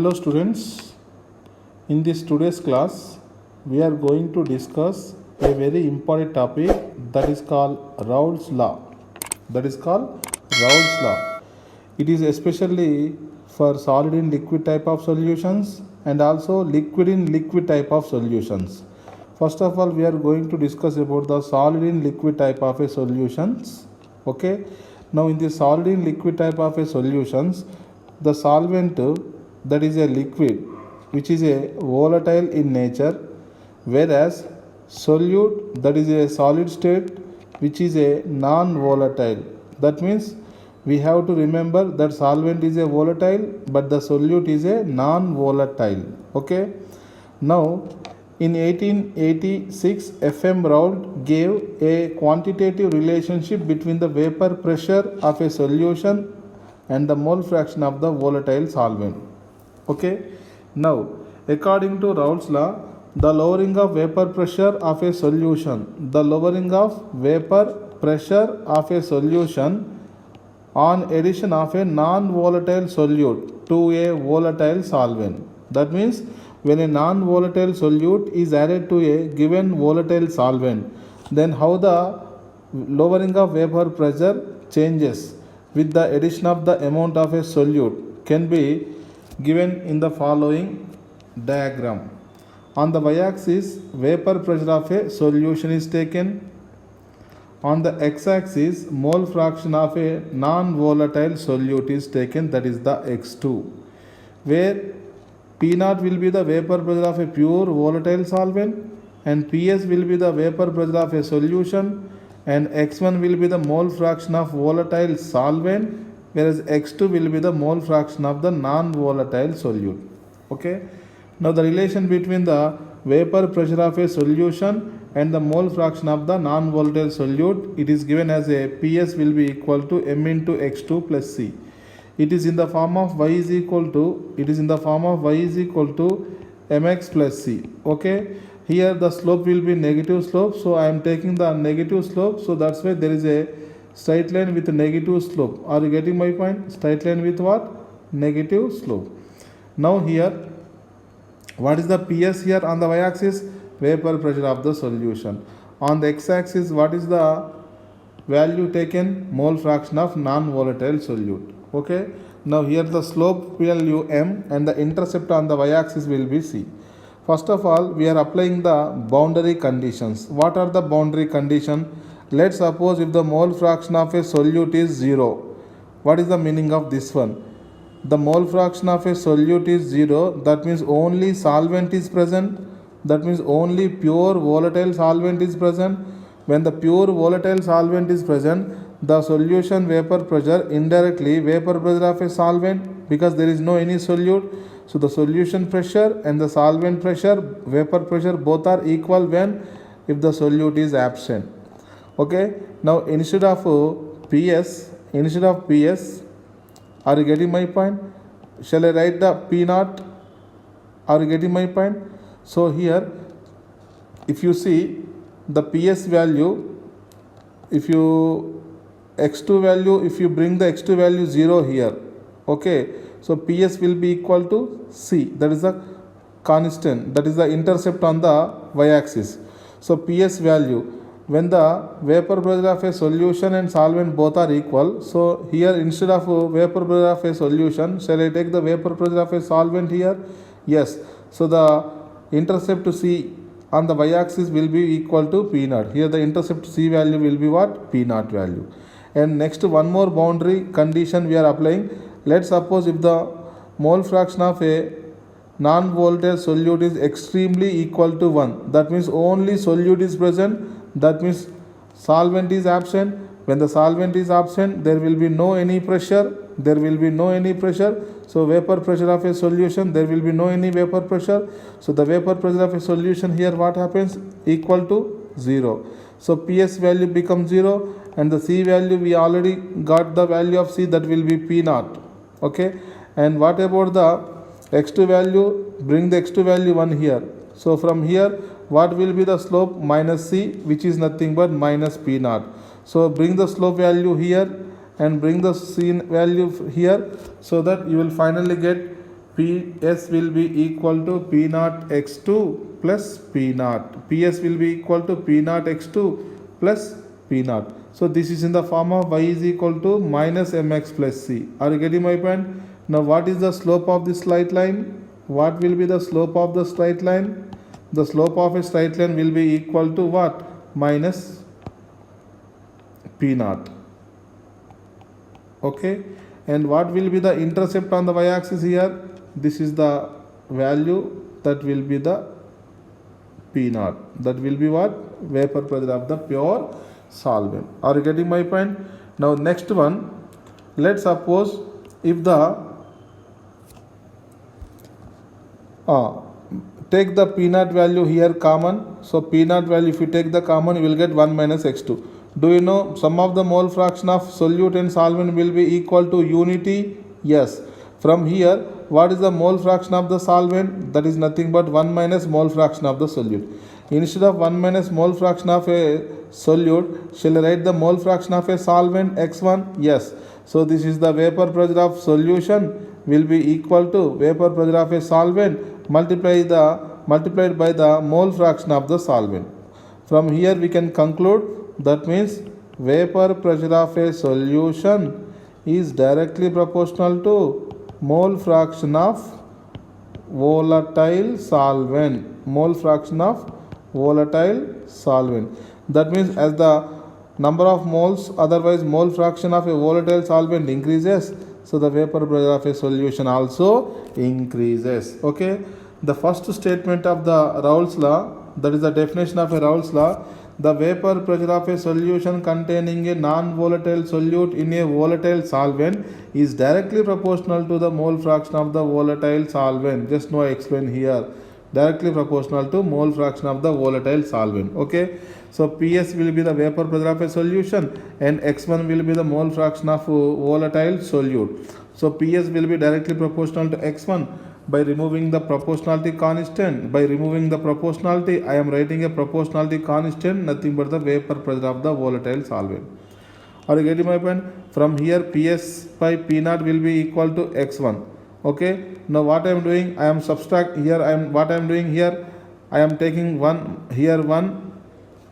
Hello students, in this today's class we are going to discuss a very important topic that is called Raoult's law. It is especially for solid in liquid type of solutions and also liquid in liquid type of solutions. First of all, we are going to discuss about the solid in liquid type of a solutions. Okay. Now in the solid in liquid type of a solutions, the solvent that is a liquid which is a volatile in nature, whereas solute that is a solid state which is a non-volatile. That means we have to remember that solvent is a volatile but the solute is a non-volatile. Okay. Now in 1886, F.M. Raoult gave a quantitative relationship between the vapor pressure of a solution and the mole fraction of the volatile solvent. Okay. Now, according to Raoult's law, the lowering of vapor pressure of a solution on addition of a non-volatile solute to a volatile solvent. That means when a non-volatile solute is added to a given volatile solvent, then how the lowering of vapor pressure changes with the addition of the amount of a solute can be given in the following diagram. On the y-axis, vapor pressure of a solution is taken. On the x-axis, mole fraction of a non-volatile solute is taken, that is the x2, where P0 will be the vapor pressure of a pure volatile solvent and Ps will be the vapor pressure of a solution and x1 will be the mole fraction of volatile solvent, whereas x2 will be the mole fraction of the non-volatile solute. Okay. Now the relation between the vapor pressure of a solution and the mole fraction of the non-volatile solute, it is given as a Ps will be equal to m into x2 plus c. It is in the form of y is equal to mx plus c. Okay. Here the slope will be negative slope, so I am taking the negative slope, so that's why there is a straight line with a negative slope. Are you getting my point? Straight line with what? Negative slope. Now here, what is the Ps here on the y-axis? Vapor pressure of the solution. On the x-axis, what is the value taken? Mole fraction of non-volatile solute. Okay. Now here the slope value m and the intercept on the y-axis will be c. First of all, we are applying the boundary conditions. What are the boundary conditions? Let's suppose if the mole fraction of a solute is 0. What is the meaning of this one? The mole fraction of a solute is 0. That means only solvent is present. That means only pure volatile solvent is present. When the pure volatile solvent is present, the solution vapor pressure indirectly vapor pressure of a solvent, because there is no any solute. So the solution pressure and the solvent pressure, vapor pressure, both are equal when if the solute is absent. Okay. Now instead of Ps, are you getting my point? Shall I write the P0? Are you getting my point? So here, if you see the Ps value, if you bring the x2 value 0 here, okay, so Ps will be equal to c, that is the constant, that is the intercept on the y-axis. So Ps value, when the vapor pressure of a solution and solvent both are equal, so here instead of vapor pressure of a solution, shall I take the vapor pressure of a solvent here? Yes. So the intercept to c on the y-axis will be equal to P0. Here the intercept c value will be what? P0 value. And next, one more boundary condition we are applying. Let's suppose if the mole fraction of a non-volatile solute is extremely equal to 1. That means only solute is present. That means solvent is absent. When the solvent is absent, there will be no any pressure. So vapor pressure of a solution, there will be no any vapor pressure. So the vapor pressure of a solution here, what happens? Equal to 0. So Ps value becomes 0 and the c value, we already got the value of c, that will be P0. Okay. And what about the x2 value? Bring the x2 value 1 here. So from here, what will be the slope? Minus c, which is nothing but minus P0. So bring the slope value here and bring the c value here, so that you will finally get PS will be equal to P naught x2 plus P naught. PS will be equal to P naught x2 plus P naught. So this is in the form of y is equal to minus mx plus c. Are you getting my point? Now what is the slope of this straight line? What will be the slope of the straight line? The slope of a straight line will be equal to what? Minus P naught. Okay. And what will be the intercept on the y-axis here? This is the value that will be the P naught. That will be what? Vapor pressure of the pure solvent. Are you getting my point? Now next one, let's suppose if the take the P naught value here common. So P naught value, if you take the common, you will get 1 minus x2. Do you know sum of the mole fraction of solute and solvent will be equal to unity? Yes. From here, what is the mole fraction of the solvent? That is nothing but 1 minus mole fraction of the solute. Instead of 1 minus mole fraction of a solute, shall I write the mole fraction of a solvent x1? Yes. So this is the vapor pressure of solution will be equal to vapor pressure of a solvent multiplied by the mole fraction of the solvent. From here we can conclude, that means vapor pressure of a solution is directly proportional to mole fraction of volatile solvent. Mole fraction of volatile solvent. That means as the number of moles, otherwise mole fraction of a volatile solvent increases, so the vapor pressure of a solution also increases. Okay. The first statement of the Raoult's law, that is the definition of a Raoult's law. The vapor pressure of a solution containing a non-volatile solute in a volatile solvent is directly proportional to the mole fraction of the volatile solvent. Just now I explain here. Directly proportional to mole fraction of the volatile solvent. Okay. So PS will be the vapor pressure of a solution and x1 will be the mole fraction of volatile solute. So PS will be directly proportional to x1. By removing the proportionality constant, I am writing a proportionality constant, nothing but the vapor pressure of the volatile solvent. Are you getting my point? From here, PS by P naught will be equal to x1. Okay. Now what I am doing? I am subtract here. I am taking 1 here, 1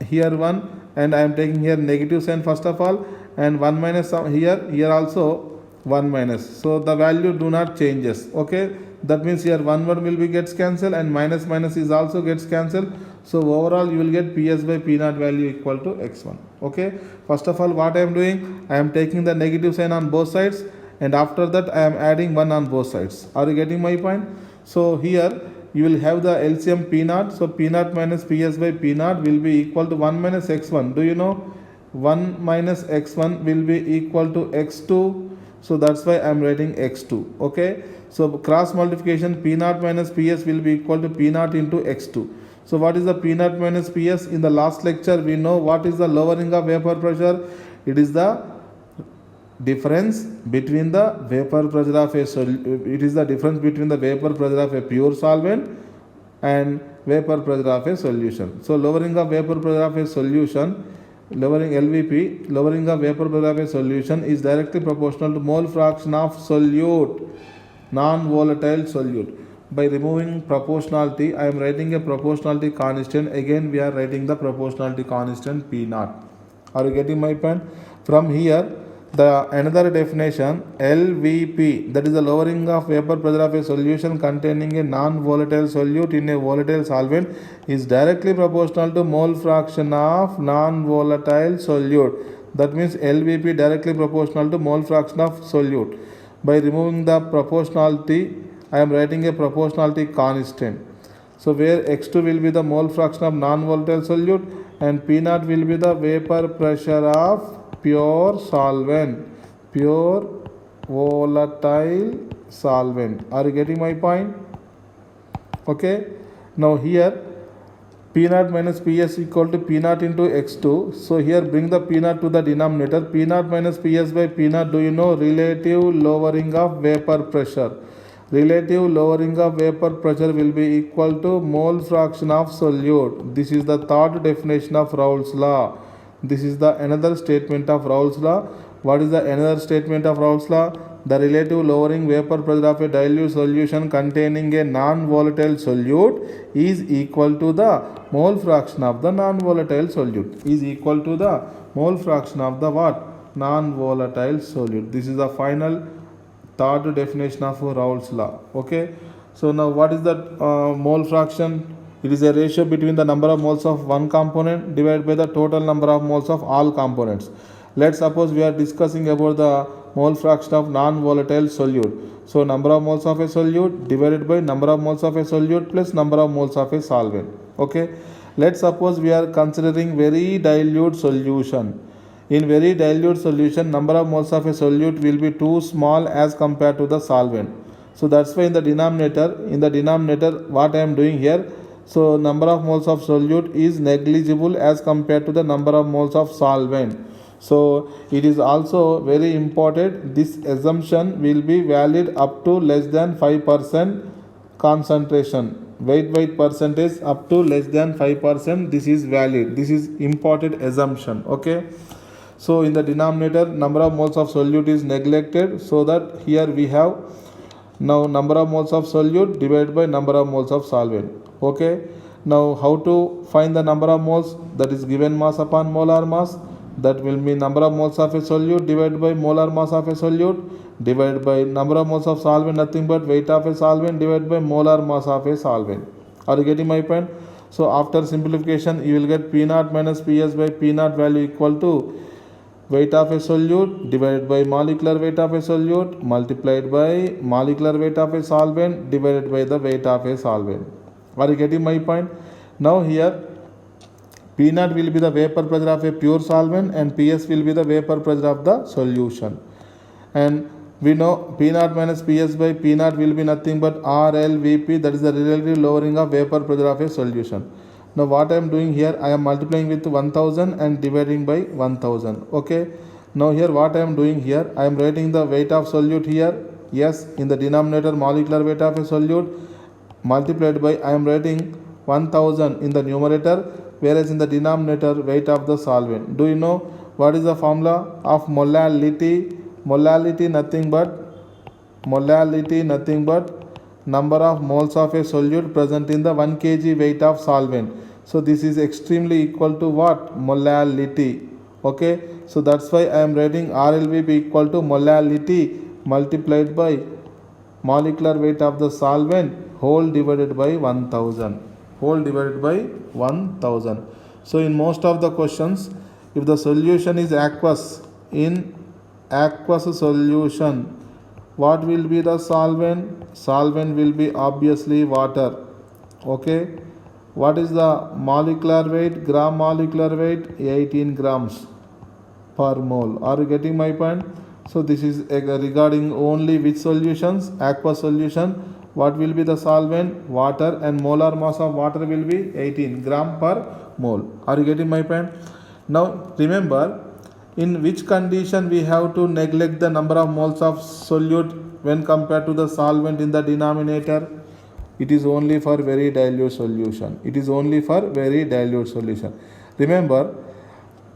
here, 1, and I am taking here negative sign first of all, and 1 minus here also 1 minus. So the value do not changes. Okay. That means here 1 will be gets cancelled and minus is also gets cancelled. So overall you will get PS by P naught value equal to x1. Okay. First of all, what I am doing? I am taking the negative sign on both sides, and after that I am adding 1 on both sides. Are you getting my point? So here you will have the LCM P naught. So P naught minus PS by P naught will be equal to 1 minus x1. Do you know 1 minus x1 will be equal to x2? So that's why I am writing x2. Okay. So cross multiplication, P naught minus PS will be equal to P naught into x2. So what is the P naught minus PS? In the last lecture we know what is the lowering of vapor pressure. It is the difference between the vapor pressure of a pure solvent and vapor pressure of a solution. So lowering of vapor pressure of a solution, lowering LVP, lowering of vapor pressure of a solution is directly proportional to mole fraction of solute, non-volatile solute. By removing proportionality, I am writing a proportionality constant. Again we are writing the proportionality constant P naught. Are you getting my point? From here, the another definition, LVP, that is the lowering of vapor pressure of a solution containing a non-volatile solute in a volatile solvent, is directly proportional to mole fraction of non-volatile solute. That means LVP directly proportional to mole fraction of solute. By removing the proportionality, I am writing a proportionality constant. So where x2 will be the mole fraction of non-volatile solute and P naught will be the vapor pressure of pure solvent, pure volatile solvent. Are you getting my point? Okay. Now here P naught minus PS equal to P naught into x2. So here bring the P naught to the denominator. P naught minus PS by P naught, do you know? Relative lowering of vapor pressure. Relative lowering of vapor pressure will be equal to mole fraction of solute. This is the third definition of Raoult's law. This is the another statement of Raoult's law. What is the another statement of Raoult's law? the relative lowering vapor pressure of a dilute solution containing a non-volatile solute is equal to the mole fraction of the non-volatile solute. Is equal to the mole fraction of the what? Non-volatile solute. This is the final third definition of Raoult's law. Okay. So now what is that mole fraction? It is a ratio between the number of moles of one component divided by the total number of moles of all components. Let's suppose we are discussing about the mole fraction of non-volatile solute. So number of moles of a solute divided by number of moles of a solute plus number of moles of a solvent. Okay. Let's suppose we are considering very dilute solution. In very dilute solution, number of moles of a solute will be too small as compared to the solvent. So that's why in the denominator what I am doing here, so number of moles of solute is negligible as compared to the number of moles of solvent. So it is also very important, this assumption will be valid up to less than 5% concentration. Weight percentage up to less than 5%, this is valid. This is important assumption. Okay. So in the denominator number of moles of solute is neglected, so that here we have now number of moles of solute divided by number of moles of solvent. Okay. Now how to find the number of moles? That is given mass upon molar mass. That will be number of moles of a solute divided by molar mass of a solute divided by number of moles of solvent, nothing but weight of a solvent divided by molar mass of a solvent. Are you getting my point? So after simplification you will get P naught minus Ps by P naught value equal to weight of a solute divided by molecular weight of a solute multiplied by molecular weight of a solvent divided by the weight of a solvent. Are you getting my point? Now here P naught will be the vapor pressure of a pure solvent and Ps will be the vapor pressure of the solution. And we know P naught minus Ps by P naught will be nothing but RLVP, that is the relative lowering of vapor pressure of a solution. Now what I am doing here, I am multiplying with 1000 and dividing by 1000. Okay. Now here what I am doing here, I am writing the weight of solute here. Yes, in the denominator molecular weight of a solute multiplied by, I am writing 1000 in the numerator, whereas in the denominator weight of the solvent. Do you know what is the formula of molality? Molality nothing but number of moles of a solute present in the 1 kg weight of solvent. So this is extremely equal to what? Molality. Okay. So that's why I am writing RLVP equal to molality multiplied by molecular weight of the solvent whole divided by 1000. Whole divided by 1000. So in most of the questions, if the solution is aqueous, in aqueous solution, what will be the solvent? Solvent will be obviously water. Okay. What is the molecular weight? Gram molecular weight 18 grams per mole. Are you getting my point? So this is regarding only which solutions? Aqueous solution. What will be the solvent? Water, and molar mass of water will be 18 gram per mole. Are you getting my point? Now remember, in which condition we have to neglect the number of moles of solute when compared to the solvent in the denominator? It is only for very dilute solution. It is only for very dilute solution. Remember,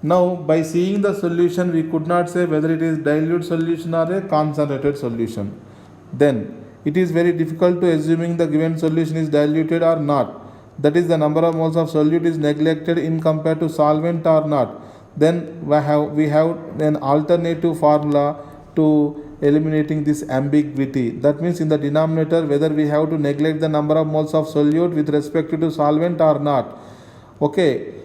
now by seeing the solution we could not say whether it is dilute solution or a concentrated solution. Then it is very difficult to assuming the given solution is diluted or not. That is, the number of moles of solute is neglected in compared to solvent or not. Then we have an alternative formula to eliminating this ambiguity. That means in the denominator whether we have to neglect the number of moles of solute with respect to solvent or not. Okay.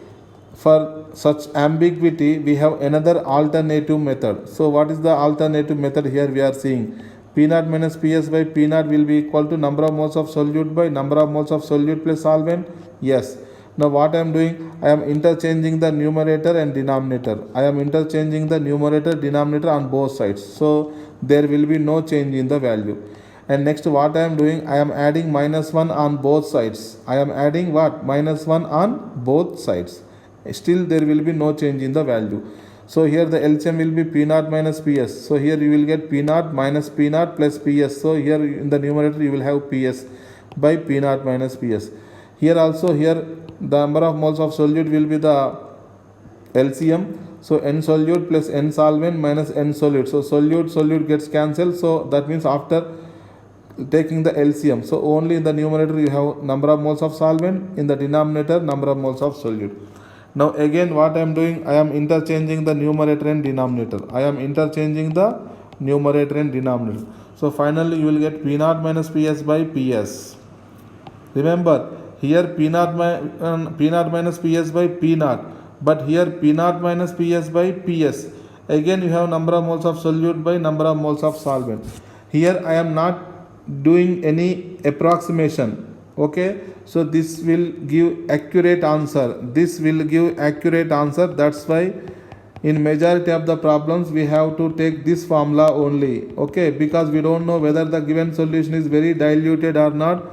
For such ambiguity we have another alternative method. So what is the alternative method? Here we are seeing P naught minus Ps by P naught will be equal to number of moles of solute by number of moles of solute plus solvent. Yes. Now what I am doing, I am interchanging the numerator and denominator. I am interchanging the numerator denominator on both sides. So there will be no change in the value. And next what I am doing, I am adding minus 1 on both sides. I am adding what? Minus 1 on both sides. Still there will be no change in the value. So here the LCM will be P naught minus Ps. So here you will get P naught minus P naught plus Ps. So here in the numerator you will have Ps by P naught minus Ps. Here also, here the number of moles of solute will be the LCM. So n solute plus n solvent minus n solute. So solute gets cancelled. So that means after taking the LCM, so only in the numerator you have number of moles of solvent, in the denominator number of moles of solute. Now again what I am doing, I am interchanging the numerator and denominator. So finally you will get P naught minus PS by PS. Remember here P naught minus PS by P naught, but here P naught minus PS by PS. Again you have number of moles of solute by number of moles of solvent. Here I am not doing any approximation. Okay, so this will give accurate answer. That's why in majority of the problems we have to take this formula only. Okay, because we don't know whether the given solution is very diluted or not,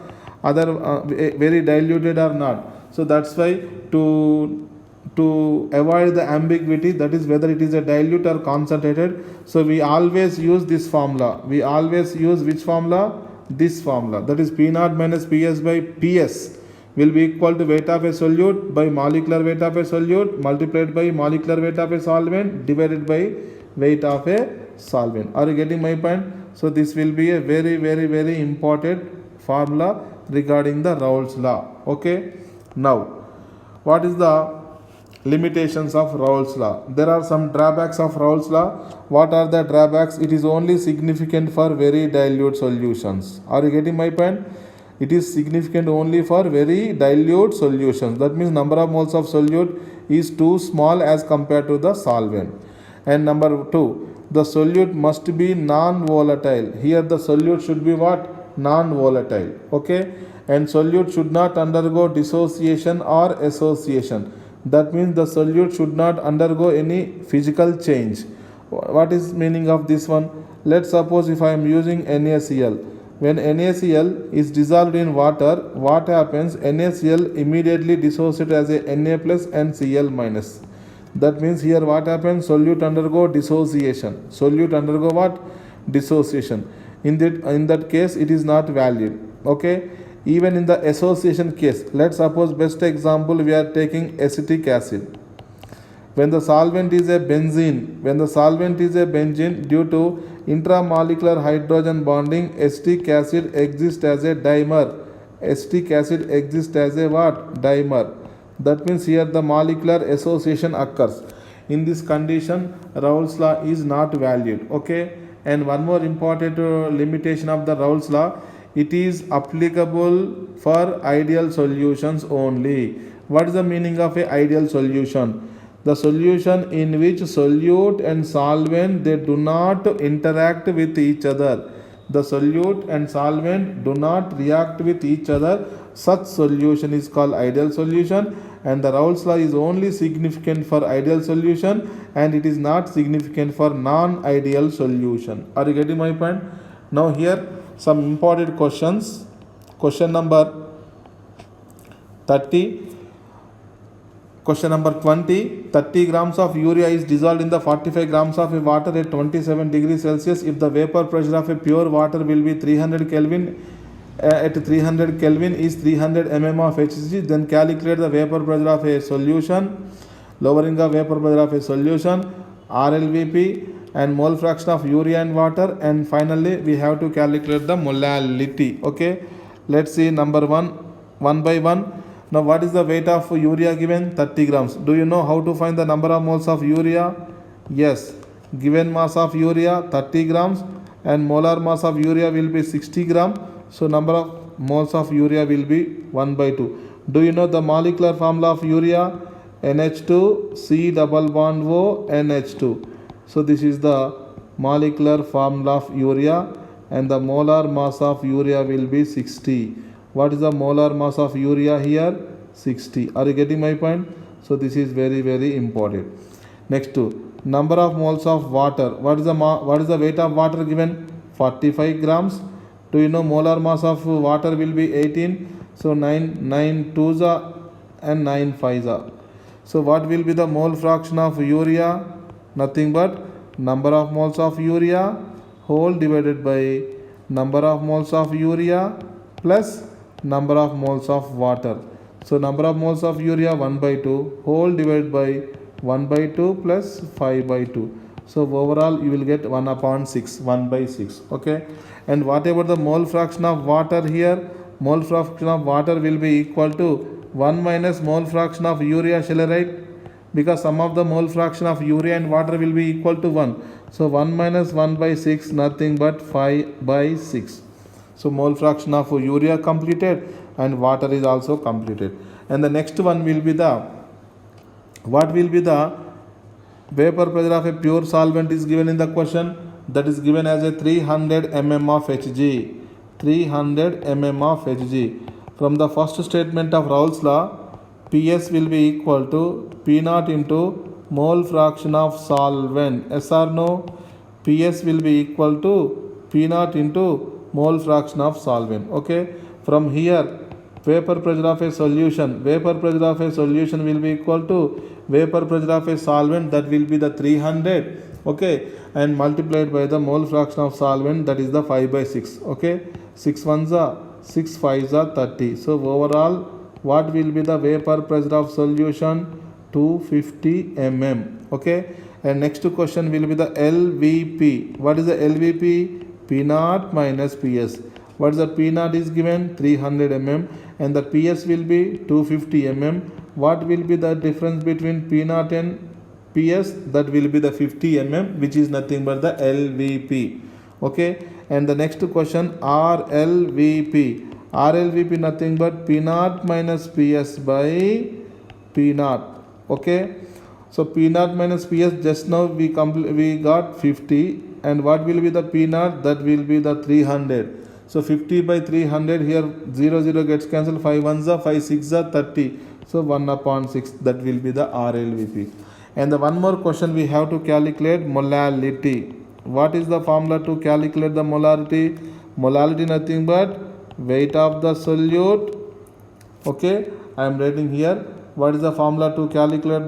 so that's why to avoid the ambiguity, that is whether it is a dilute or concentrated, so we always use this formula. Which formula? This formula, that is P naught minus PS by PS will be equal to weight of a solute by molecular weight of a solute multiplied by molecular weight of a solvent divided by weight of a solvent. Are you getting my point? So this will be a very, very, very important formula regarding the Raoult's law. Okay, now what is the limitations of Raoult's law? There are some drawbacks of Raoult's law. What are the drawbacks? It is only significant for very dilute solutions. Are you getting my point? It is significant only for very dilute solutions. That means number of moles of solute is too small as compared to the solvent. And number 2, the solute must be non-volatile. Here the solute should be what? Non-volatile. Okay, and solute should not undergo dissociation or association. That means the solute should not undergo any physical change. What is meaning of this one? Let's suppose if I am using NaCl. When NaCl is dissolved in water, what happens? NaCl immediately dissociates as a Na plus and Cl minus. That means here what happens? Solute undergo dissociation. In that case it is not valid. Okay. Even in the association case, let's suppose best example we are taking acetic acid. When the solvent is a benzene, due to intramolecular hydrogen bonding, acetic acid exists as a dimer. Dimer. That means here the molecular association occurs. In this condition, Raoult's law is not valid. Okay, and one more important limitation of the Raoult's law, it is applicable for ideal solutions only. What is the meaning of a ideal solution? The solution in which solute and solvent they do not interact with each other. The solute and solvent do not react with each other. Such solution is called ideal solution, and the Raoult's law is only significant for ideal solution and it is not significant for non-ideal solution. Are you getting my point? Now here some important questions. Question number 30. Question number 20. 30 grams of urea is dissolved in the 45 grams of water at 27 degrees Celsius. If the vapor pressure of a pure water will be 300 Kelvin, at 300 Kelvin is 300 mm of Hg, then calculate the vapor pressure of a solution. Lowering the vapor pressure of a solution, RLVP, and mole fraction of urea and water, and finally we have to calculate the molality. Okay, let's see number 1 by 1. Now what is the weight of urea given? 30 grams. Do you know how to find the number of moles of urea? Yes, given mass of urea 30 grams and molar mass of urea will be 60 gram. So number of moles of urea will be 1 by 2. Do you know the molecular formula of urea? NH2 C double bond O NH2. So this is the molecular formula of urea, and the molar mass of urea will be 60. What is the molar mass of urea here? 60. Are you getting my point? So this is very, very important. Next to number of moles of water. What is the weight of water given? 45 grams. Do you know molar mass of water will be 18? So 9 twos and 9 fives. So what will be the mole fraction of urea? Nothing but number of moles of urea whole divided by number of moles of urea plus number of moles of water. So number of moles of urea 1 by 2 whole divided by 1 by 2 plus 5 by 2. So overall you will get 1 upon 6, 1 by 6. Okay. And what about the mole fraction of water here? Mole fraction of water will be equal to 1 minus mole fraction of urea, shall I write? Because sum of the mole fraction of urea and water will be equal to 1. So 1 minus 1 by 6, nothing but 5 by 6. So mole fraction of urea completed and water is also completed. And the next one will be the, what will be the vapor pressure of a pure solvent is given in the question. That is given as a 300 mm of Hg. 300 mm of Hg. From the first statement of Raoult's law, Ps will be equal to P0 into mole fraction of solvent. Yes or no? Ps will be equal to P0 into mole fraction of solvent. Okay. From here, vapor pressure of a solution. Vapor pressure of a solution will be equal to vapor pressure of a solvent, that will be the 300. Okay. And multiplied by the mole fraction of solvent, that is the 5 by 6. Okay. 6 ones are 6 5s are 30. So overall, what will be the vapor pressure of solution? 250 mm. Okay. And next question will be the LVP. What is the LVP? P0 minus PS. What is the P0 is given? 300 mm. And the PS will be 250 mm. What will be the difference between P0 and PS? That will be the 50 mm, which is nothing but the LVP. Okay. And the next question, RLVP. RLVP nothing but P0 minus PS by P0. Okay. So P0 minus PS, just now we got 50. And what will be the P0? That will be the 300. So 50 by 300, here 0 0 gets cancelled, 5 1s are 5 6 are 30. So 1 upon 6, that will be the RLVP. And the one more question we have to calculate molality. What is the formula to calculate the molarity? Molality nothing but weight of the solute. Okay, I am writing here. What is the formula to calculate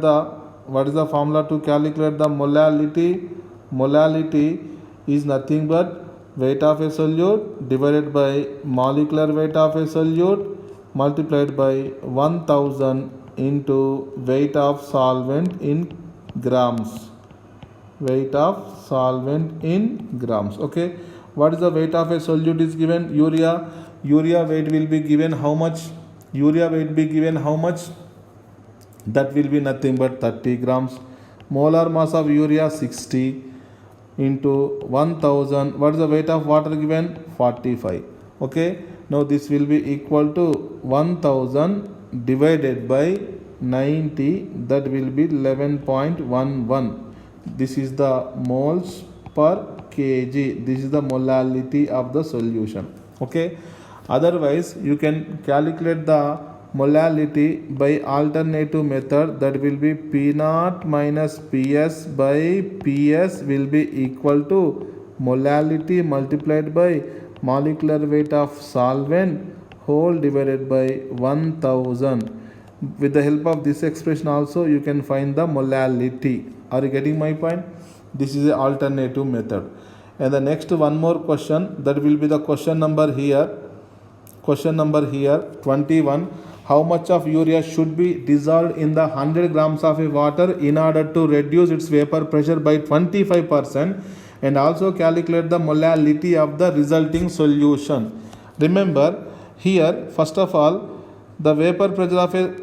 the molality? Molality is nothing but weight of a solute divided by molecular weight of a solute multiplied by 1000 into weight of solvent in grams. Weight of solvent in grams. Okay. What is the weight of a solute is given? Urea. Urea weight will be given how much? That will be nothing but 30 grams. Molar mass of urea 60 into 1000. What is the weight of water given? 45. Okay. Now this will be equal to 1000 divided by 90. That will be 11.11. This is the moles per kg. This is the molality of the solution. Okay. Otherwise, you can calculate the molality by alternative method. That will be P0 minus PS by PS will be equal to molality multiplied by molecular weight of solvent whole divided by 1000. With the help of this expression also you can find the molality. Are you getting my point? This is an alternative method. And the next one more question, that will be the question number here 21. How much of urea should be dissolved in the 100 grams of a water in order to reduce its vapor pressure by 25% and also calculate the molality of the resulting solution? Remember here, first of all, the vapor pressure of a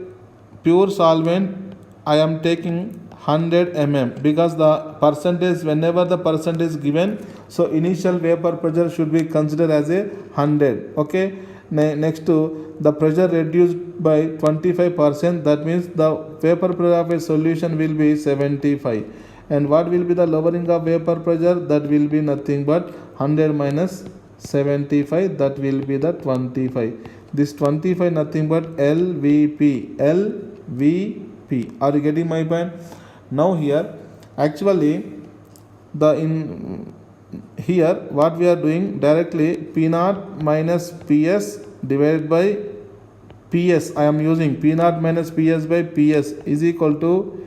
pure solvent, I am taking 100 mm because the percentage, whenever the percentage is given, so initial vapor pressure should be considered as a 100. Okay. Next to the pressure reduced by 25%, that means the vapor pressure of a solution will be 75. And what will be the lowering of vapor pressure? That will be nothing but 100 minus 75, that will be the 25. This 25 nothing but LVP. Are you getting my point? Now here, actually, here what we are doing directly, P0 minus PS divided by PS. I am using P0 minus PS by PS is equal to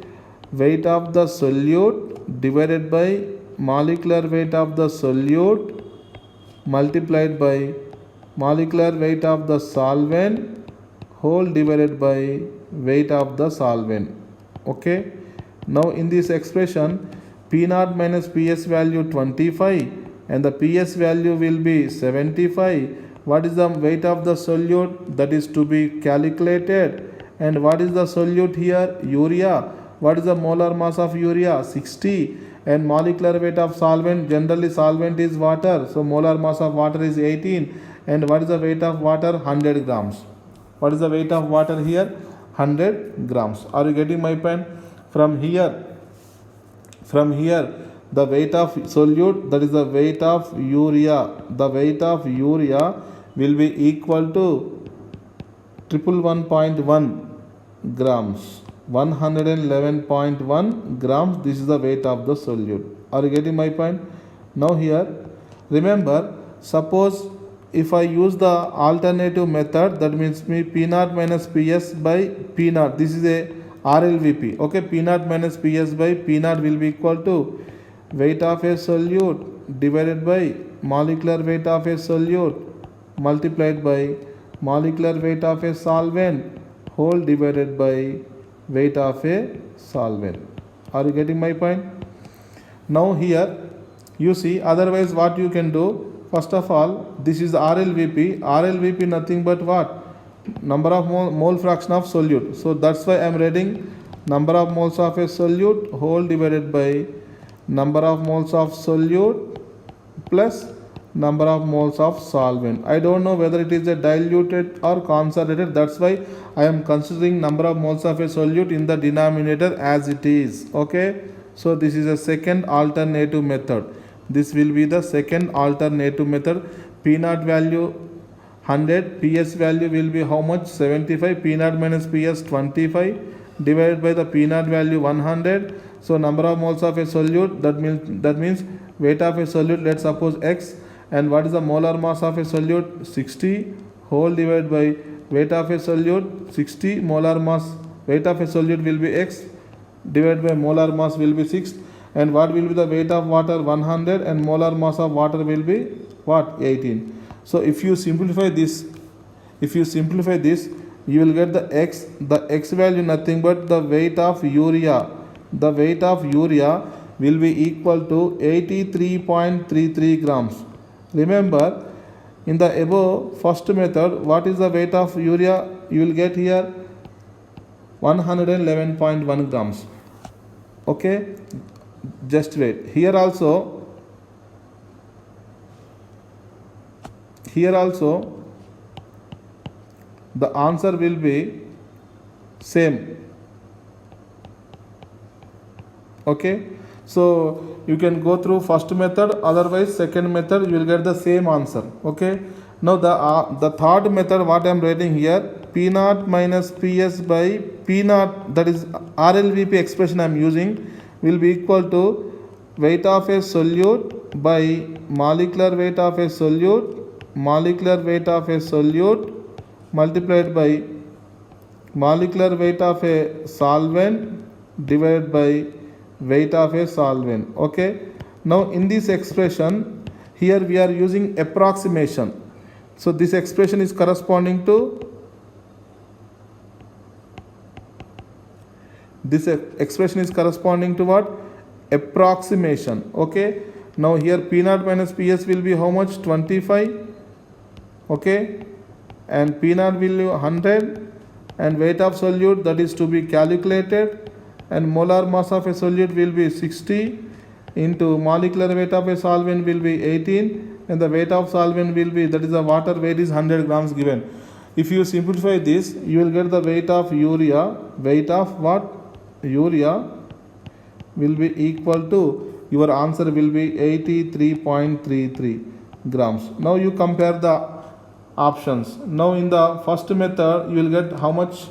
weight of the solute divided by molecular weight of the solute multiplied by molecular weight of the solvent whole divided by weight of the solvent. Okay. Now in this expression, P naught minus PS value 25 and the PS value will be 75. What is the weight of the solute that is to be calculated? And what is the solute here? Urea. What is the molar mass of urea? 60. And molecular weight of solvent, generally solvent is water, so molar mass of water is 18. And what is the weight of water? 100 grams. What is the weight of water here? 100 grams. Are you getting my point? From here, the weight of solute, that is the weight of urea, the weight of urea will be equal to 111.1 grams. 111.1 grams, this is the weight of the solute. Are you getting my point? Now here, remember, suppose if I use the alternative method, that means P naught minus PS by P naught, this is a RLVP, okay, P naught minus PS by P naught will be equal to weight of a solute divided by molecular weight of a solute multiplied by molecular weight of a solvent whole divided by weight of a solvent. Are you getting my point? Now here you see, otherwise what you can do, first of all, this is RLVP. RLVP nothing but what? Number of mole fraction of solute. So that's why I am writing number of moles of a solute whole divided by number of moles of solute plus number of moles of solvent. I don't know whether it is a diluted or concentrated, that's why I am considering number of moles of a solute in the denominator as it is. Okay, so this is a second alternative method. This will be the second alternative method. P naught value 100, PS value will be how much? 75. P naught minus PS 25 divided by the P naught value 100. So number of moles of a solute, that means weight of a solute, let's suppose X. And what is the molar mass of a solute? 60 whole divided by weight of a solute 60, molar mass, weight of a solute will be X divided by molar mass will be 6. And what will be the weight of water? 100, and molar mass of water will be what? 18. So if you simplify this, you will get the X value nothing but the weight of urea. The weight of urea will be equal to 83.33 grams. Remember, in the above first method, what is the weight of urea? You will get here 111.1 grams. Okay, just wait. Here also the answer will be same. Okay, so you can go through first method, otherwise second method you will get the same answer. Okay, now the third method, what I am writing here, P naught minus PS by P naught, that is RLVP expression I am using, will be equal to weight of a solute by molecular weight of a solute multiplied by molecular weight of a solvent divided by weight of a solvent. Okay, now in this expression here we are using approximation. So this expression is corresponding to what? Approximation. Okay, now here P naught minus PS will be how much? 25. Okay, and P naught will be 100, and weight of solute that is to be calculated, and molar mass of a solute will be 60 into molecular weight of a solvent will be 18, and the weight of solvent will be, that is the water weight is 100 grams given. If you simplify this, you will get the weight of urea. Weight of what? Urea will be equal to, your answer will be 83.33 grams. Now you compare the options. Now in the first method you will get how much?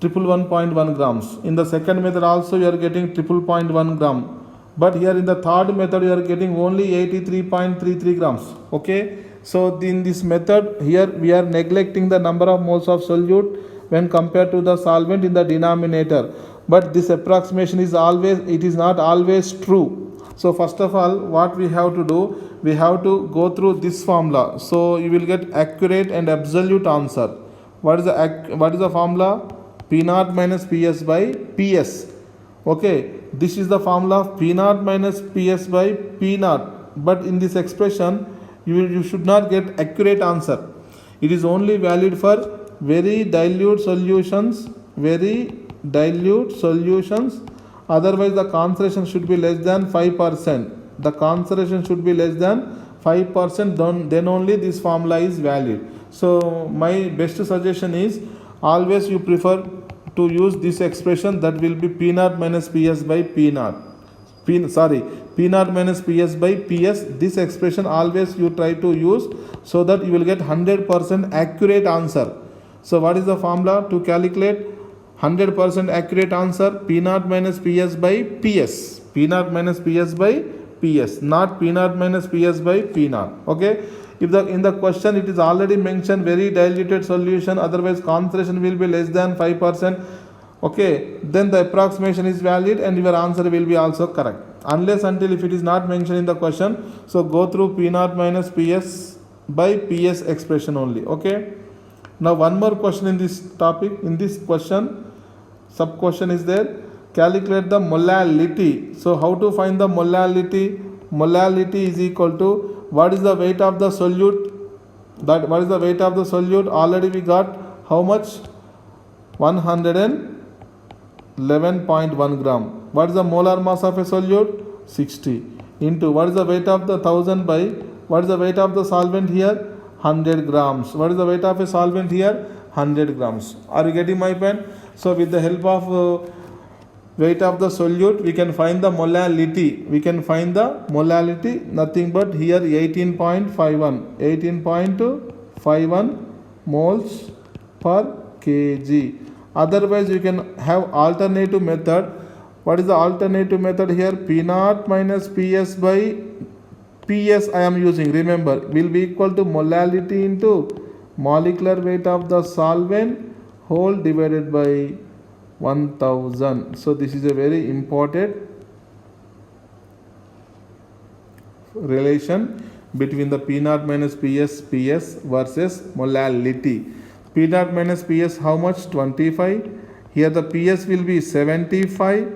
111.1 grams. In the second method also you are getting 111.1 gram. But here in the third method you are getting only 83.33 grams. Okay, so in this method here we are neglecting the number of moles of solute when compared to the solvent in the denominator. But this approximation is not always true. So first of all, what we have to do, we have to go through this formula. So you will get accurate and absolute answer. What is the formula? P naught minus PS by PS. Okay, this is the formula of P naught minus Ps by P naught. But in this expression, you should not get accurate answer. It is only valid for very dilute solutions, otherwise the concentration should be less than 5%. The concentration should be less than 5%, then only this formula is valid. So my best suggestion is always you prefer to use this expression, that will be P naught minus Ps by P naught. P naught minus Ps by Ps. This expression always you try to use, so that you will get 100% accurate answer. So what is the formula to calculate 100% accurate answer? P naught minus Ps by Ps. P naught minus Ps by Ps, not P naught minus Ps by P naught. Okay. If in the question it is already mentioned very diluted solution, otherwise concentration will be less than 5%, okay, then the approximation is valid and your answer will be also correct. Unless until if it is not mentioned in the question, so go through P naught minus Ps by Ps expression only. Okay. Now one more question in this topic. In this question, sub question is there. Calculate the molality. So how to find the molality? Molality is equal to what is the weight of the solute? What is the weight of the solute? Already we got how much? 111.1 gram. What is the molar mass of a solute? 60. Into what is the weight of the 1000 by what is the weight of the solvent here? 100 grams. What is the weight of a solvent here? 100 grams. Are you getting my point? So with the help of weight of the solute, we can find the molality. Nothing but here 18.51 moles per kg. Otherwise you can have alternative method. What is the alternative method here? P naught minus Ps by Ps I am using, remember, will be equal to molality into molecular weight of the solvent whole divided by 1000. So this is a very important relation between the P naught minus Ps versus molality. P naught minus Ps how much? 25. Here the Ps will be 75.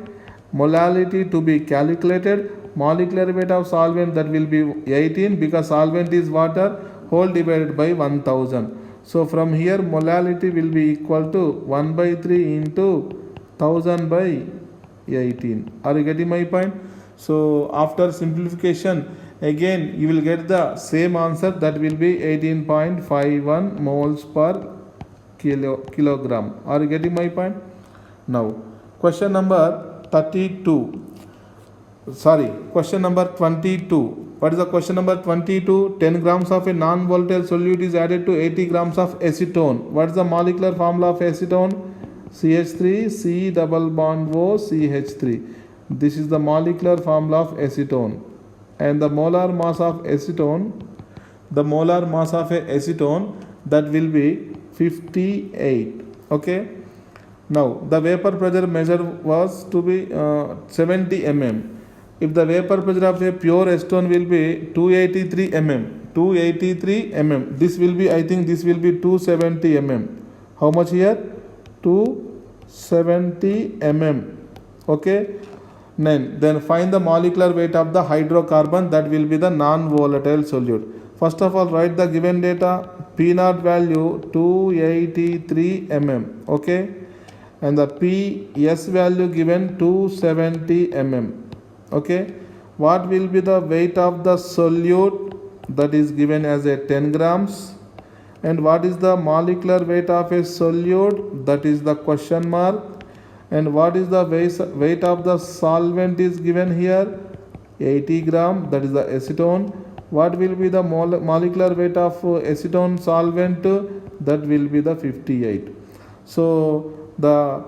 Molality to be calculated. Molecular weight of solvent, that will be 18, because solvent is water, whole divided by 1000. So from here molality will be equal to 1 by 3 into 1000 by 18. Are you getting my point? So after simplification, again you will get the same answer, that will be 18.51 moles per kilogram. Are you getting my point? Now question number 22. What is the question number 22? 10 grams of a non-volatile solute is added to 80 grams of acetone. What is the molecular formula of acetone? CH3 C double bond O CH3. This is the molecular formula of acetone. And the molar mass of acetone, that will be 58. Okay. Now the vapor pressure measured was to be 70 mm. If the vapor pressure of a pure acetone will be 283 mm, this will be, I think this will be 270 mm. How much here? 270 mm. Okay. Then find the molecular weight of the hydrocarbon, that will be the non-volatile solute. First of all, write the given data. P naught value 283 mm. Okay. And the Ps value given 270 mm. Okay. What will be the weight of the solute? That is given as a 10 grams. And what is the molecular weight of a solute? That is the question mark. And what is the weight of the solvent is given here? 80 gram. That is the acetone. What will be the molecular weight of acetone solvent? That will be the 58. So the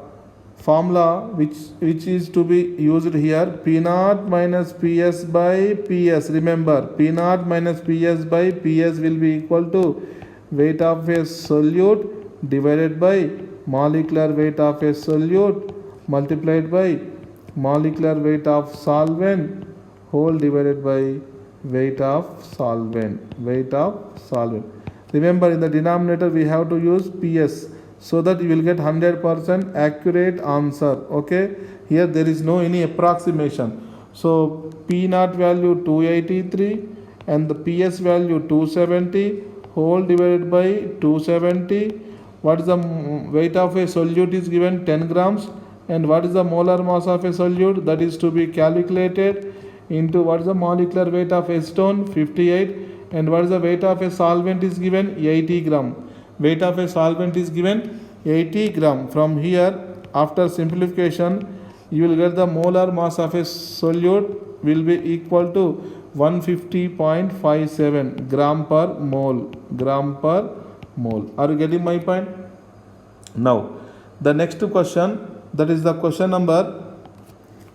formula which is to be used here, P naught minus Ps by Ps. Remember, P naught minus Ps by Ps will be equal to weight of a solute divided by molecular weight of a solute multiplied by molecular weight of solvent whole divided by weight of solvent. Remember, in the denominator we have to use Ps. so that you will get 100% accurate answer. Okay, here there is no any approximation. So P naught value 283 and the PS value 270 whole divided by 270. What is the weight of a solute is given 10 grams, and what is the molar mass of a solute that is to be calculated into what is the molecular weight of acetone 58, and what is the weight of a solvent is given 80 gram. Weight of a solvent is given 80 gram. From here, after simplification, you will get the molar mass of a solute will be equal to 150.57 gram per mole. Gram per mole. Are you getting my point? Now, the next question, that is the question number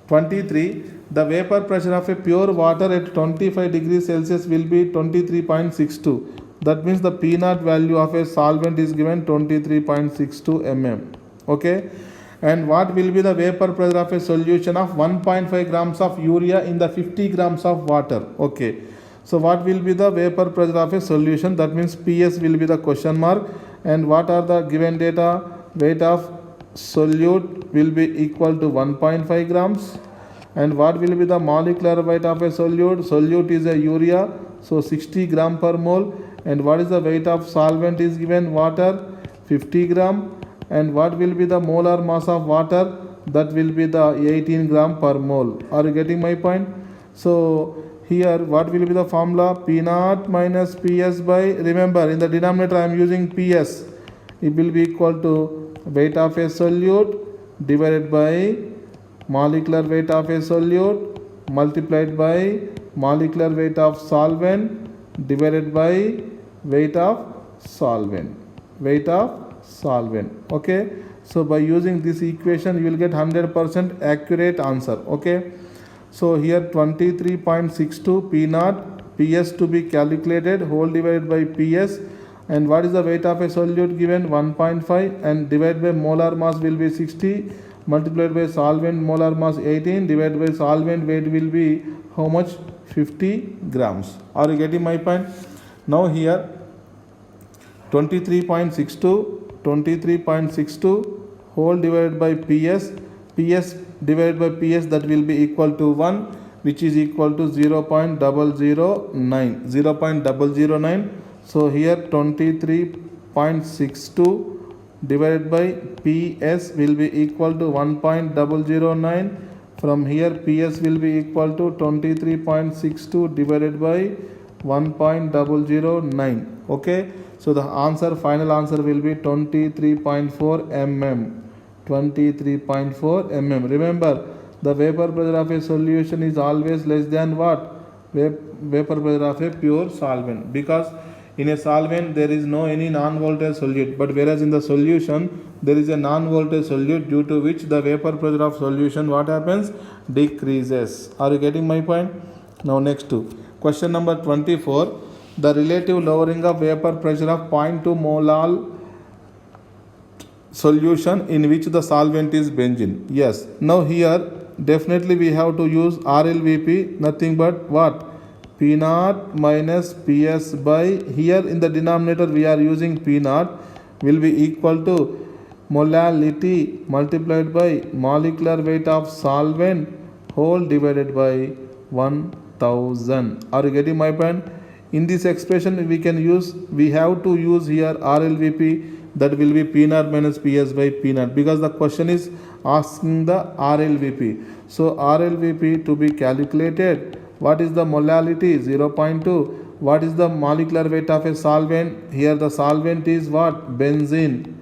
23. The vapor pressure of a pure water at 25 degrees Celsius will be 23.62. That means the P naught value of a solvent is given 23.62 mm. Okay. And what will be the vapor pressure of a solution of 1.5 grams of urea in the 50 grams of water? Okay. So what will be the vapor pressure of a solution? That means PS will be the question mark. And what are the given data? Weight of solute will be equal to 1.5 grams. And what will be the molecular weight of a solute? Solute is a urea, so 60 gram per mole. And what is the weight of solvent is given? Water, 50 gram. And what will be the molar mass of water? That will be the 18 gram per mole. Are you getting my point? So here what will be the formula? P naught minus PS by, remember in the denominator I am using PS. It will be equal to weight of a solute divided by molecular weight of a solute multiplied by molecular weight of solvent divided by weight of solvent. Weight of solvent. Okay. So by using this equation you will get 100% accurate answer. Okay. So here 23.62 P naught PS to be calculated whole divided by PS, and what is the weight of a solute given? 1.5, and divided by molar mass will be 60 multiplied by solvent molar mass 18 divided by solvent weight will be how much? 50 grams. Are you getting my point? Now here 23.62 whole divided by PS divided by PS, that will be equal to 1, which is equal to 0.009. So here 23.62 divided by PS will be equal to 1.009. From here PS will be equal to 23.62 divided by 1.009. Okay. So the answer, final answer will be 23.4 mm. 23.4 mm. Remember, the vapor pressure of a solution is always less than what? Vapor pressure of a pure solvent. Because in a solvent there is no any non-volatile solute, but whereas in the solution there is a non-volatile solute, due to which the vapor pressure of solution what happens? Decreases. Are you getting my point? Now next to question number 24. The relative lowering of vapor pressure of 0.2 molal solution in which the solvent is benzene. Yes. Now here definitely we have to use RLVP, nothing but what? P naught minus PS by, here in the denominator we are using P naught, will be equal to molality multiplied by molecular weight of solvent whole divided by 1000. Are you getting my point? In this expression we have to use here RLVP, that will be P naught minus PS by P naught, because the question is asking the RLVP. So RLVP to be calculated, what is the molality? 0.2. What is the molecular weight of a solvent? Here the solvent is what? Benzene.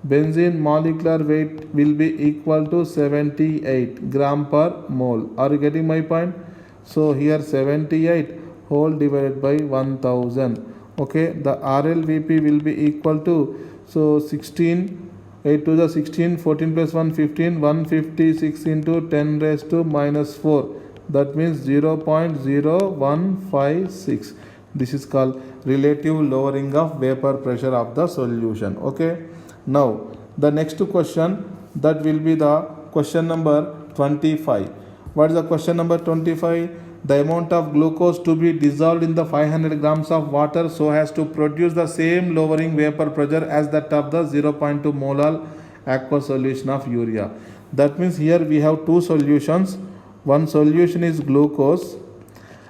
Benzene molecular weight will be equal to 78 gram per mole. Are you getting my point? So here 78 whole divided by 1000. Okay, the RLVP will be equal to, so 16, 8 to the 16, 14 plus 1, 15, 156 into 10 raised to minus 4. That means 0.0156. This is called relative lowering of vapor pressure of the solution. Okay. Now the next question, that will be the question number 25. What is the question number 25? the amount of glucose to be dissolved in the 500 grams of water so as to produce the same lowering vapor pressure as that of the 0.2 molar aqueous solution of urea. That means here we have two solutions. One solution is glucose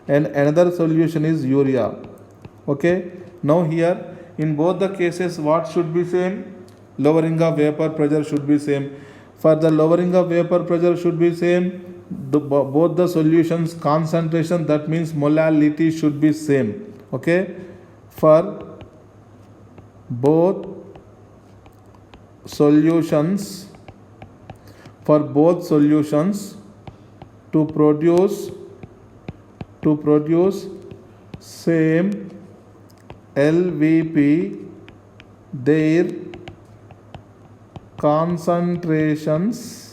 and another solution is urea. Okay. Now here in both the cases what should be same? Lowering of vapor pressure should be same. For the lowering of vapor pressure should be same. Both the solutions concentration, that means molality, should be same. Okay. For both solutions to produce same LVP, their concentrations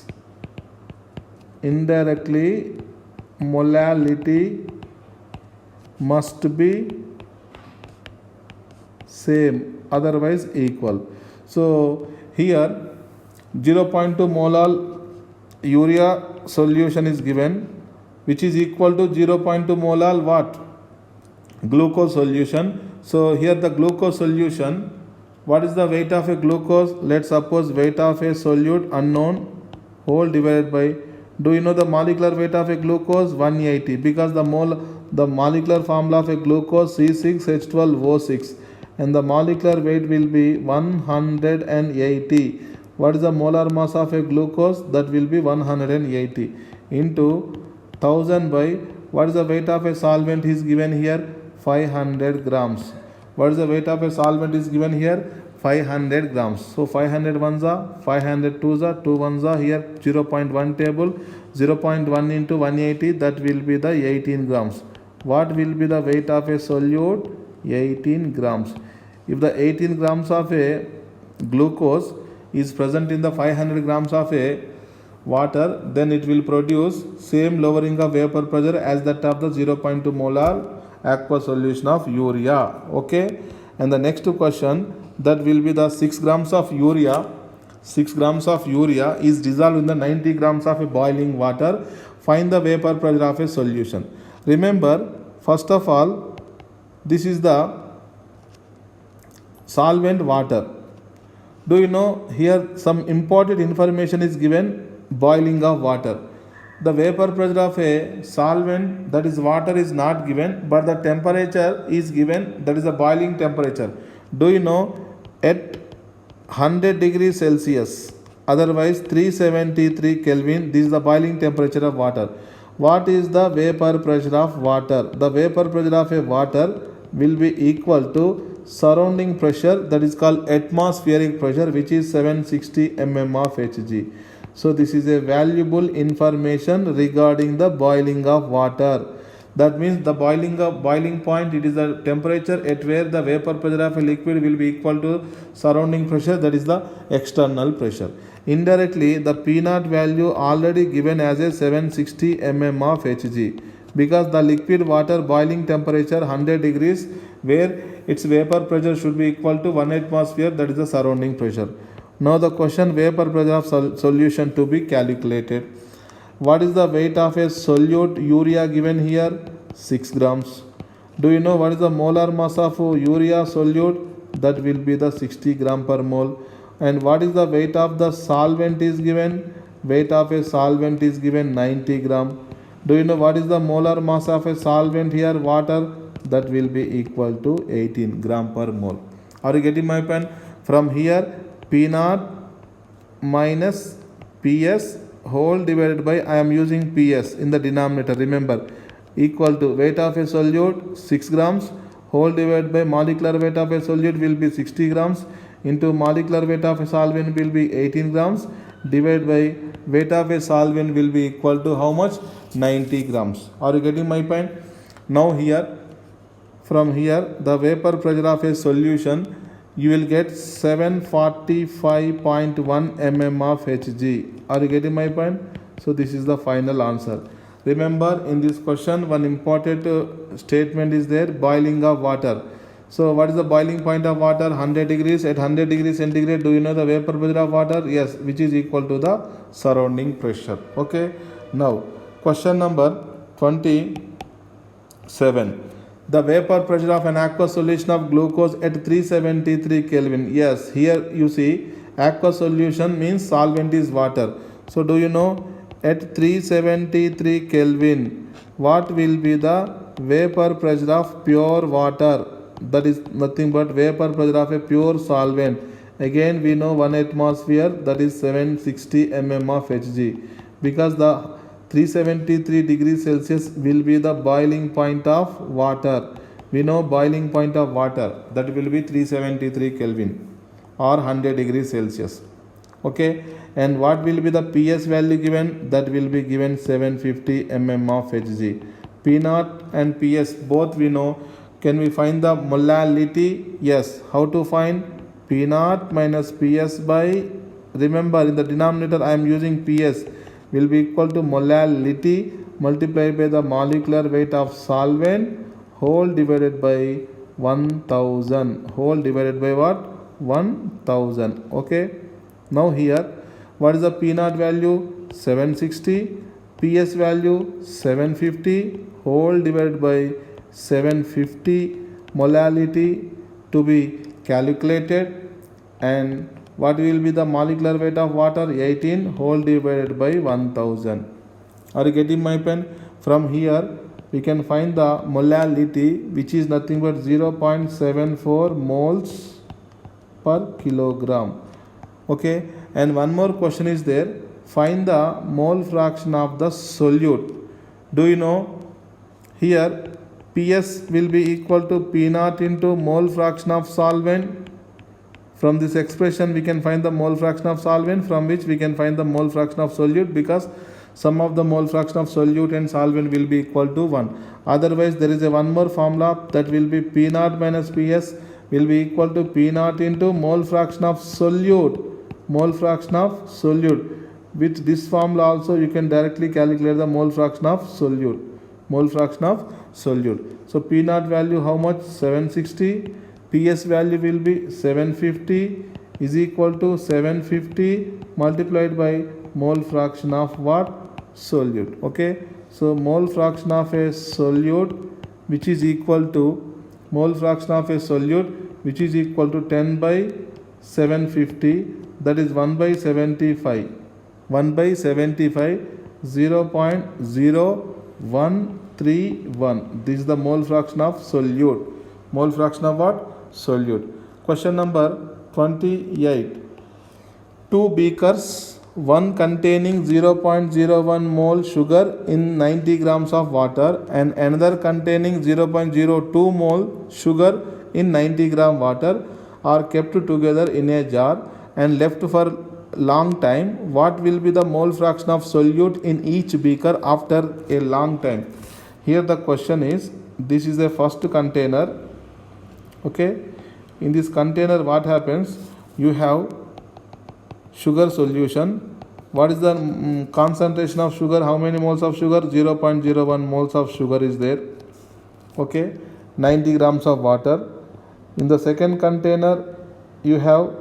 indirectly molality must be same, otherwise equal. So here 0.2 molar urea solution is given, which is equal to 0.2 molar what? Glucose solution. So here the glucose solution, what is the weight of a glucose? Let's suppose weight of a solute unknown whole divided by, do you know the molecular weight of a glucose? 180, because the molecular formula of a glucose C6H12O6 and the molecular weight will be 180. What is the molar mass of a glucose? That will be 180 into 1000 by, what is the weight of a solvent is given here? 500 grams. What is the weight of a solvent is given here? 500 grams. So 500 ones are 500 twos are 2 ones are here 0.1 table, 0.1 into 180, that will be the 18 grams. What will be the weight of a solute? 18 grams. If the 18 grams of a glucose is present in the 500 grams of a water, then it will produce same lowering of vapor pressure as that of the 0.2 molar aqueous solution of urea. Okay. And the next question, that will be the 6 grams of urea. 6 grams of urea is dissolved in the 90 grams of a boiling water. Find the vapor pressure of a solution. Remember, first of all, this is the solvent water. Do you know here some important information is given? Boiling of water. The vapor pressure of a solvent, that is water, is not given, but the temperature is given, that is the boiling temperature. Do you know at 100 degrees Celsius, otherwise 373 Kelvin, this is the boiling temperature of water. What is the vapor pressure of water? The vapor pressure of a water will be equal to surrounding pressure, that is called atmospheric pressure, which is 760 mm of Hg. So this is a valuable information regarding the boiling of water. That means the boiling point, it is the temperature at where the vapor pressure of a liquid will be equal to surrounding pressure, that is the external pressure. Indirectly, the P0 value already given as a 760 mm of Hg, because the liquid water boiling temperature 100 degrees, where its vapor pressure should be equal to 1 atmosphere, that is the surrounding pressure. Now the question, vapor pressure of solution to be calculated. What is the weight of a solute urea given here? 6 grams. Do you know what is the molar mass of urea solute? That will be the 60 gram per mole. And what is the weight of the solvent is given? Weight of a solvent is given 90 gram. Do you know what is the molar mass of a solvent here? Water. That will be equal to 18 gram per mole. Are you getting my point? From here, P0 minus PS whole divided by, I am using PS in the denominator, remember, equal to weight of a solute 6 grams whole divided by molecular weight of a solute will be 60 grams into molecular weight of a solvent will be 18 grams divided by weight of a solvent will be equal to how much? 90 grams. Are you getting my point? Now here, from here, the vapor pressure of a solution, you will get 745.1 mm of Hg. Are you getting my point? So this is the final answer. Remember, in this question, one important statement is there, boiling of water. So what is the boiling point of water? 100 degrees. At 100 degrees centigrade, do you know the vapor pressure of water? Yes, which is equal to the surrounding pressure. Okay. Now, question number 20. 7. The vapor pressure of an aqueous solution of glucose at 373 Kelvin. Yes, here you see aqueous solution means solvent is water. So do you know at 373 Kelvin what will be the vapor pressure of pure water? That is nothing but vapor pressure of a pure solvent. Again we know 1 atmosphere, that is 760 mm of Hg, because the 373 degrees Celsius will be the boiling point of water. We know boiling point of water, that will be 373 Kelvin or 100 degrees Celsius. Okay, and what will be the PS value given? That will be given 750 mm of Hg. P0 and PS both we know. Can we find the molality? Yes. How to find? P0 minus PS by, remember in the denominator I am using PS, will be equal to molality multiplied by the molecular weight of solvent whole divided by 1000. Whole divided by what? 1000. Okay. Now here, what is the P0 value? 760. PS value 750. Whole divided by 750. Molality to be calculated, and what will be the molecular weight of water? 18 whole divided by 1000. Are you getting my pen? From here we can find the molality, which is nothing but 0.74 moles per kilogram. Okay, and one more question is there. Find the mole fraction of the solute. Do you know here PS will be equal to P0 into mole fraction of solvent. From this expression we can find the mole fraction of solvent, from which we can find the mole fraction of solute, because sum of the mole fraction of solute and solvent will be equal to 1. Otherwise there is a one more formula, that will be P0 minus PS will be equal to P0 into mole fraction of solute. Mole fraction of solute. With this formula also you can directly calculate the mole fraction of solute. Mole fraction of solute. So P0 value how much? 760. PS value will be 750 is equal to 750 multiplied by mole fraction of what? Solute. Okay. So mole fraction of a solute which is equal to mole fraction of a solute which is equal to 10 by 750, that is 1 by 75. 1 by 75, 0.0131. This is the mole fraction of solute. Mole fraction of what? Solute. Question number 28. Two beakers, one containing 0.01 mole sugar in 90 grams of water and another containing 0.02 mole sugar in 90 gram water, are kept together in a jar and left for long time. What will be the mole fraction of solute in each beaker after a long time? Here the question is, this is the first container. Okay, in this container what happens? You have sugar solution. What is the concentration of sugar? How many moles of sugar? 0.01 moles of sugar is there. Okay, 90 grams of water. In the second container you have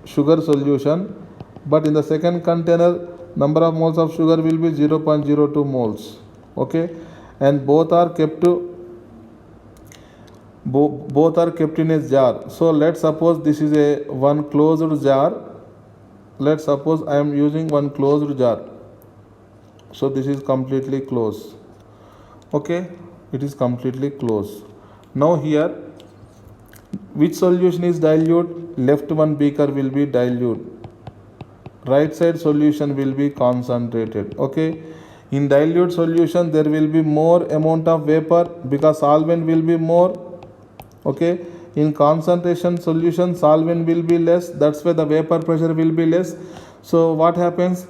sugar solution, but in the second container number of moles of sugar will be 0.02 moles. Okay, and both are kept in a jar. So let's suppose this is a one closed jar. Let's suppose I am using one closed jar. So this is completely closed. Okay, it is completely closed. Now here, which solution is dilute? Left one beaker will be dilute. Right side solution will be concentrated. Okay, in dilute solution there will be more amount of vapor because solvent will be more. Okay, in concentration solution solvent will be less, that's why the vapor pressure will be less. So what happens?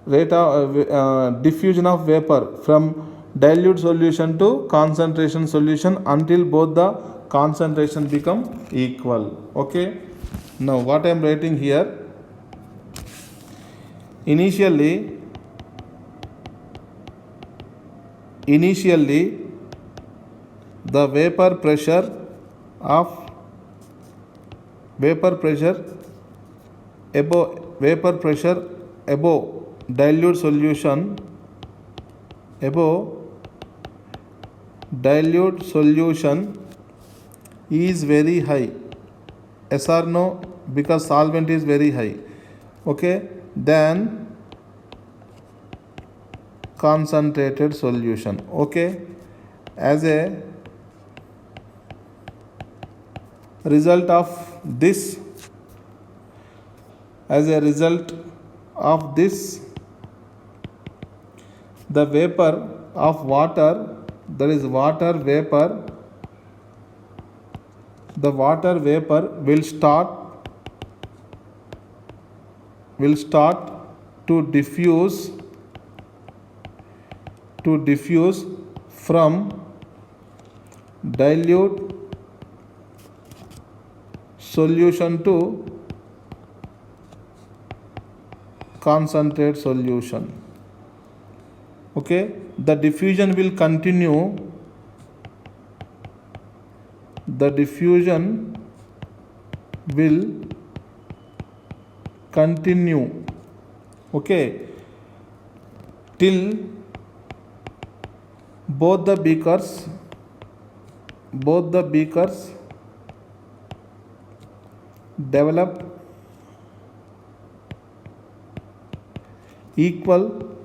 Rate of diffusion of vapor from dilute solution to concentration solution until both the concentration become equal. Okay, now what I am writing here, initially the vapor pressure above dilute solution, above dilute solution is very high. Yes or no? Because solvent is very high. Okay, then concentrated solution. Okay, as a result of this, the vapor of water, that is water vapor, the water vapor will start to diffuse from dilute solution to concentrate solution. Okay, the diffusion will continue. Okay, till both the beakers develop equal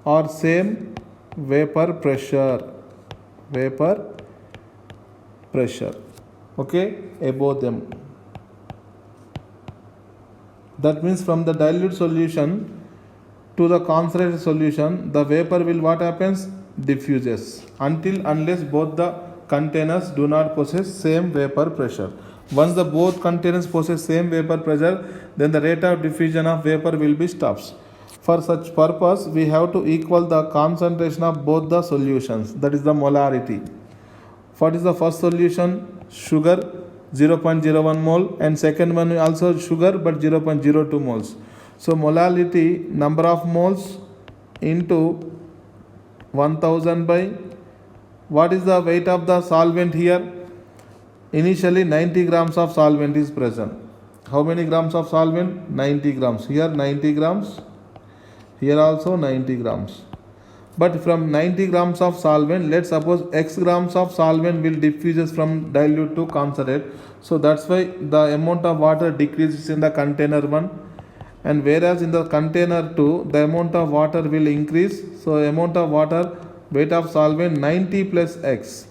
or same vapor pressure. Okay, above them. That means from the dilute solution to the concentrated solution, the vapor will what happens? Diffuses unless both the containers do not possess same vapor pressure. Once the both containers possess same vapor pressure, then the rate of diffusion of vapor will be stops. For such purpose, we have to equal the concentration of both the solutions, that is the molarity. What is the first solution? Sugar 0.01 mole, and second one also sugar but 0.02 moles. So molality, number of moles into 1000 by what is the weight of the solvent here? Initially 90 grams of solvent is present. How many grams of solvent? 90 grams. Here 90 grams, here also 90 grams. But from 90 grams of solvent, let's suppose x grams of solvent will diffuses from dilute to concentrate. So that's why the amount of water decreases in the container 1, and whereas in the container 2 the amount of water will increase. So amount of water, weight of solvent 90 plus x.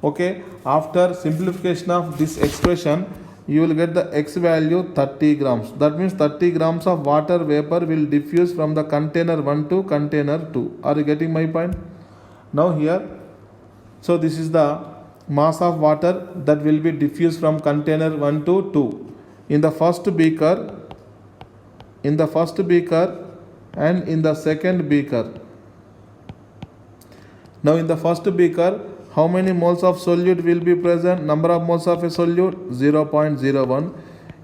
Okay, after simplification of this expression, you will get the x value 30 grams. That means 30 grams of water vapor will diffuse from the container 1 to container 2. Are you getting my point? Now here, so this is the mass of water that will be diffused from container 1 to 2. In the first beaker and in the second beaker. Now in the first beaker, how many moles of solute will be present? Number of moles of a solute 0.01.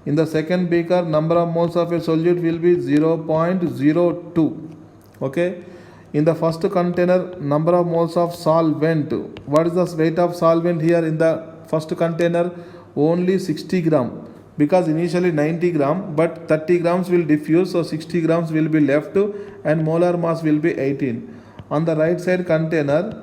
In the second beaker, number of moles of a solute will be 0.02. Okay. In the first container, number of moles of solvent. What is the weight of solvent here in the first container? Only 60 gram. Because initially 90 gram, but 30 grams will diffuse, so 60 grams will be left and molar mass will be 18. On the right side container,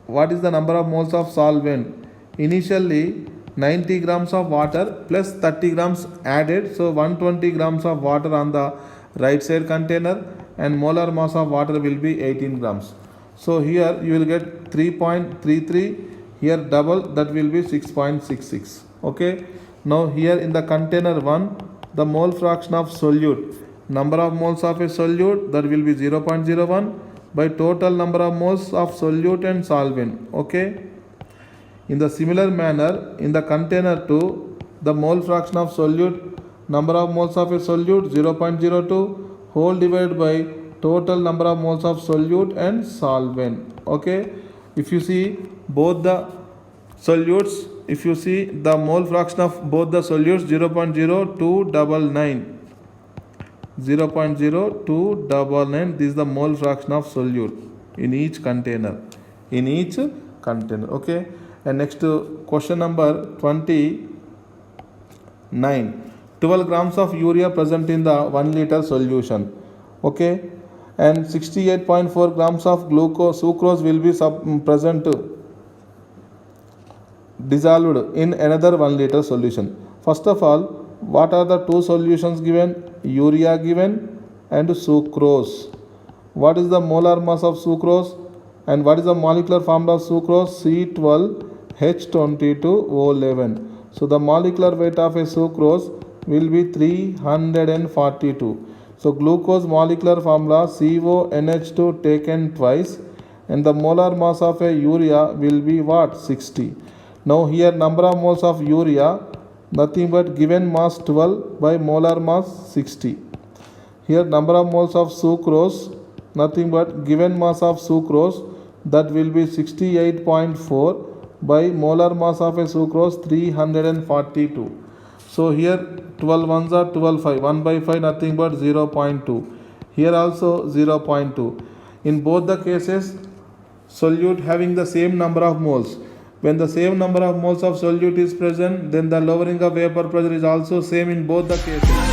what is the number of moles of solvent? Initially 90 grams of water plus 30 grams added, so 120 grams of water on the right side container, and molar mass of water will be 18 grams. So here you will get 3.33, here double, that will be 6.66. Okay. Now here in the container 1, the mole fraction of solute, number of moles of a solute, that will be 0.01 by total number of moles of solute and solvent. Okay. In the similar manner, in the container 2, the mole fraction of solute, number of moles of a solute 0.02 whole divided by total number of moles of solute and solvent. Okay. If you see both the solutes, if you see the mole fraction of both the solutes 0.0299. 0.0299, this is the mole fraction of solute in each container. Okay. And next question number 29. 12 grams of urea present in the 1 liter solution. Okay. and 68.4 grams of glucose sucrose will be present dissolved in another 1 liter solution. First of all, what are the two solutions given? Urea given and sucrose. What is the molar mass of sucrose and what is the molecular formula of sucrose? C12H22O11. So the molecular weight of a sucrose will be 342. So glucose molecular formula CONH2 taken twice, and the molar mass of a urea will be what? 60. Now here number of moles of urea, nothing but given mass 12 by molar mass 60. Here number of moles of sucrose, nothing but given mass of sucrose, that will be 68.4 by molar mass of a sucrose 342. So here 12 ones are 12 5, 1 by 5 nothing but 0.2. Here also 0.2. In both the cases, solute having the same number of moles. When the same number of moles of solute is present, then the lowering of vapor pressure is also same in both the cases.